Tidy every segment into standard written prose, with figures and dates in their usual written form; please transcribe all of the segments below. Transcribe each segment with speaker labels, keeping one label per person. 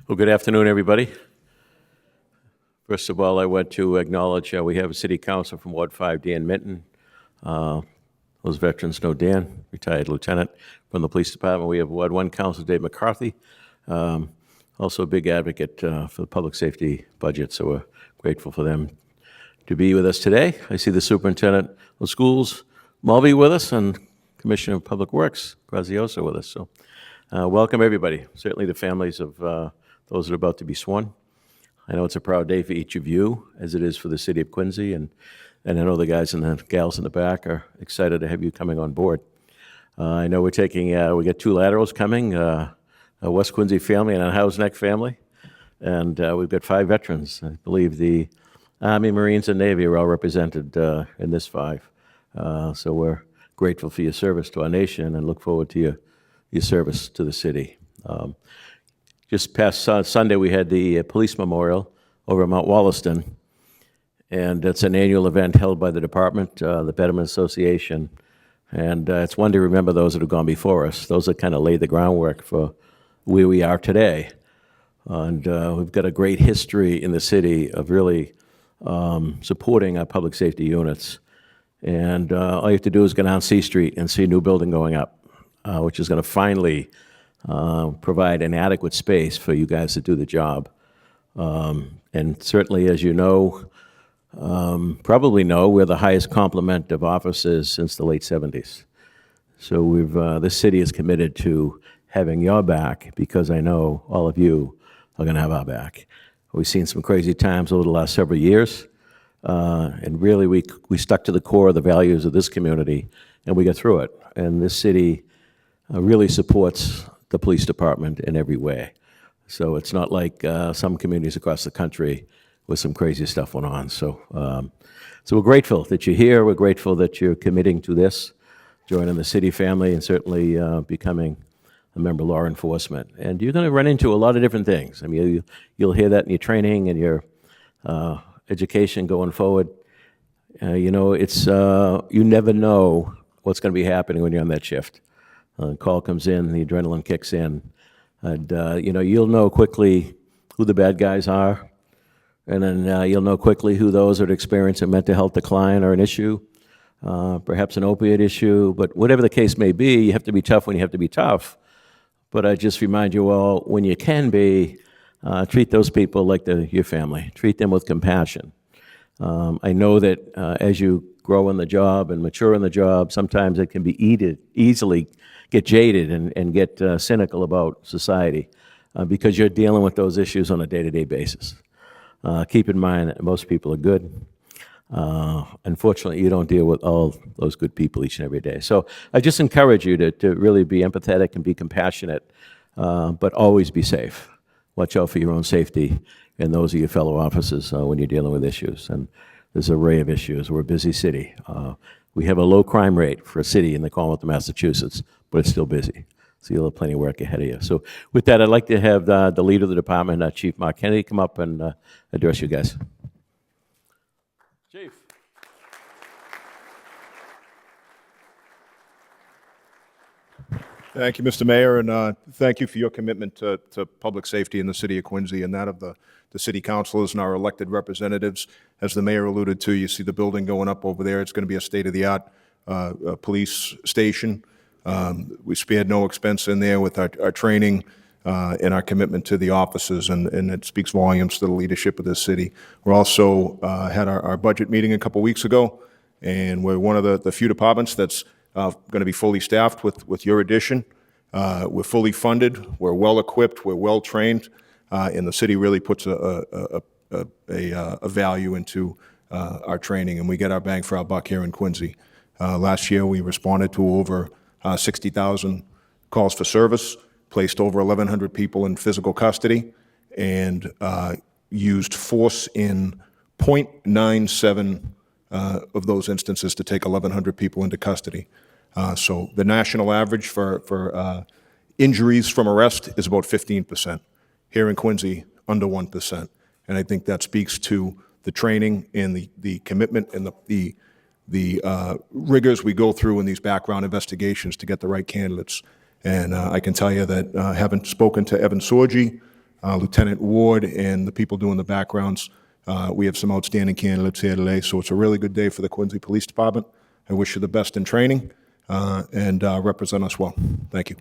Speaker 1: Well, good afternoon, everybody. First of all, I want to acknowledge we have a city council from Ward 5, Dan Minton. Those veterans know Dan, retired lieutenant from the police department. We have Ward 1 Council Dave McCarthy, also a big advocate for the public safety budget, so we're grateful for them to be with us today. I see the superintendent of schools, Mulvey, with us, and Commissioner of Public Works, Grazioso, with us. So welcome, everybody, certainly the families of those that are about to be sworn. I know it's a proud day for each of you, as it is for the city of Quincy, and I know the guys and the gals in the back are excited to have you coming on board. I know we're taking, we got two laterals coming, a West Quincy family and a Howes Neck family, and we've got 5 veterans. I believe the Army, Marines, and Navy are all represented in this 5. So we're grateful for your service to our nation and look forward to your service to the city. Just past Sunday, we had the Police Memorial over at Mount Wollaston, and it's an annual event held by the department, the Betterment Association, and it's one to remember those that have gone before us, those that kind of laid the groundwork for where we are today. And we've got a great history in the city of really supporting our public safety units. And all you have to do is go down C Street and see a new building going up, which is going to finally provide an adequate space for you guys to do the job. And certainly, as you know, probably know, we're the highest complement of officers since the late 70s. So this city is committed to having your back, because I know all of you are going to have our back. We've seen some crazy times over the last several years, and really we stuck to the core of the values of this community, and we got through it. And this city really supports the police department in every way. So it's not like some communities across the country with some crazy stuff went on. So we're grateful that you're here. We're grateful that you're committing to this, joining the city family, and certainly becoming a member of law enforcement. And you're going to run into a lot of different things. I mean, you'll hear that in your training and your education going forward. You know, it's you never know what's going to be happening when you're on that shift. Call comes in, the adrenaline kicks in, and you know, you'll know quickly who the bad guys are, and then you'll know quickly who those that experience a mental health decline or an issue, perhaps an opiate issue. But whatever the case may be, you have to be tough when you have to be tough. But I just remind you all, when you can be, treat those people like they're your family. Treat them with compassion. I know that as you grow in the job and mature in the job, sometimes it can be easily get jaded and get cynical about society because you're dealing with those issues on a day-to-day basis. Keep in mind that most people are good. Unfortunately, you don't deal with all those good people each and every day. So I just encourage you to really be empathetic and be compassionate, but always be safe. Watch out for your own safety and those of your fellow officers when you're dealing with issues. And there's an array of issues. We're a busy city. We have a low crime rate for a city in the Commonwealth of Massachusetts, but it's still busy. So you'll have plenty of work ahead of you. So with that, I'd like to have the leader of the department, Chief Mark Kennedy, come up and address you guys. Chief.
Speaker 2: Thank you, Mr. Mayor, and thank you for your commitment to public safety in the city of Quincy and that of the city councilors and our elected representatives. As the mayor alluded to, you see the building going up over there. It's going to be a state-of-the-art police station. We spared no expense in there with our training and our commitment to the officers, and it speaks volumes to the leadership of this city. We also had our budget meeting a couple weeks ago, and we're one of the few departments that's going to be fully staffed with your addition. We're fully funded, we're well-equipped, we're well-trained, and the city really puts a value into our training, and we get our bang for our buck here in Quincy. Last year, we responded to over 60,000 calls for service, placed over 1,100 people in physical custody, and used force in 0.97 of those instances to take 1,100 people into custody. So the national average for injuries from arrest is about 15%. Here in Quincy, under 1%. And I think that speaks to the training and the commitment and the rigors we go through in these background investigations to get the right candidates. And I can tell you that having spoken to Evan Sorgi, Lieutenant Ward and the people doing the backgrounds. We have some outstanding candidates here today, so it's a really good day for the Quincy Police Department. I wish you the best in training and represent us well. Thank you.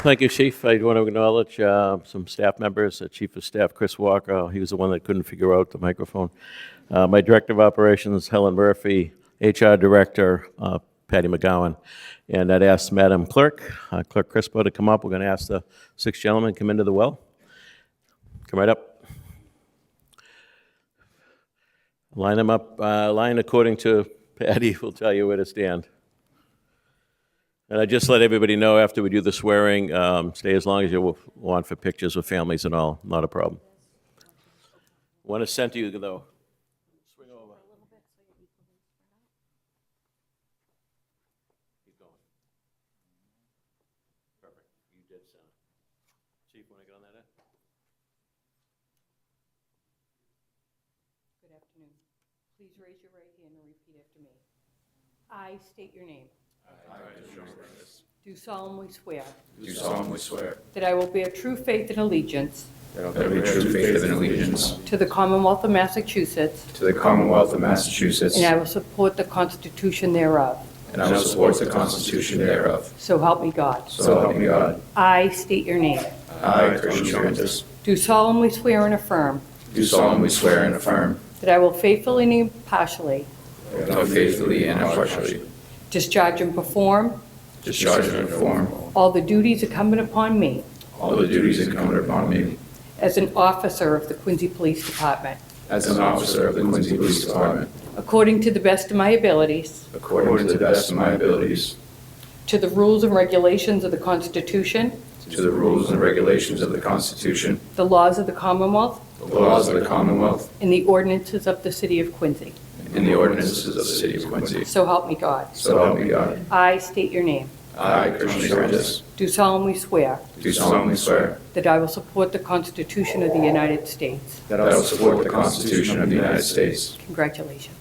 Speaker 1: Thank you, Chief. I want to acknowledge some staff members. Chief of Staff Chris Walker, he was the one that couldn't figure out the microphone. My Director of Operations, Helen Murphy, HR Director, Patty McGowan. And I'd ask Madam Clerk, Clerk Crispo, to come up. We're going to ask the 6 gentlemen to come into the well. Come right up. Line them up, line according to Patty will tell you where to stand. And I just let everybody know after we do the swearing, stay as long as you want for pictures with families and all, not a problem. Want to send to you though. Swing over. Keep going. Perfect. You did center. Chief, want to get on that end?
Speaker 3: Good afternoon. Please raise your right hand and repeat after me. I state your name. Do solemnly swear
Speaker 4: Do solemnly swear
Speaker 3: that I will bear true faith and allegiance
Speaker 4: that I will bear true faith and allegiance
Speaker 3: to the Commonwealth of Massachusetts,
Speaker 4: to the Commonwealth of Massachusetts,
Speaker 3: and I will support the Constitution thereof.
Speaker 4: and I will support the Constitution thereof.
Speaker 3: So help me God.
Speaker 4: So help me God.
Speaker 3: I state your name.
Speaker 4: I, Christian Trantis,
Speaker 3: Do solemnly swear and affirm
Speaker 4: do solemnly swear and affirm
Speaker 3: that I will faithfully and impartially
Speaker 4: that I will faithfully and impartially
Speaker 3: discharge and perform
Speaker 4: discharge and perform
Speaker 3: all the duties incumbent upon me
Speaker 4: all the duties incumbent upon me
Speaker 3: as an officer of the Quincy Police Department,
Speaker 4: as an officer of the Quincy Police Department,
Speaker 3: according to the best of my abilities,
Speaker 4: according to the best of my abilities,
Speaker 3: to the rules and regulations of the Constitution,
Speaker 4: to the rules and regulations of the Constitution,
Speaker 3: the laws of the Commonwealth,
Speaker 4: the laws of the Commonwealth,
Speaker 3: and the ordinances of the City of Quincy.
Speaker 4: and the ordinances of the City of Quincy.
Speaker 3: So help me God.
Speaker 4: So help me God.
Speaker 3: I state your name.
Speaker 4: I, Christian Trantis,
Speaker 3: Do solemnly swear
Speaker 4: do solemnly swear
Speaker 3: that I will support the Constitution of the United States.
Speaker 4: that I will support the Constitution of the United States.
Speaker 3: Congratulations.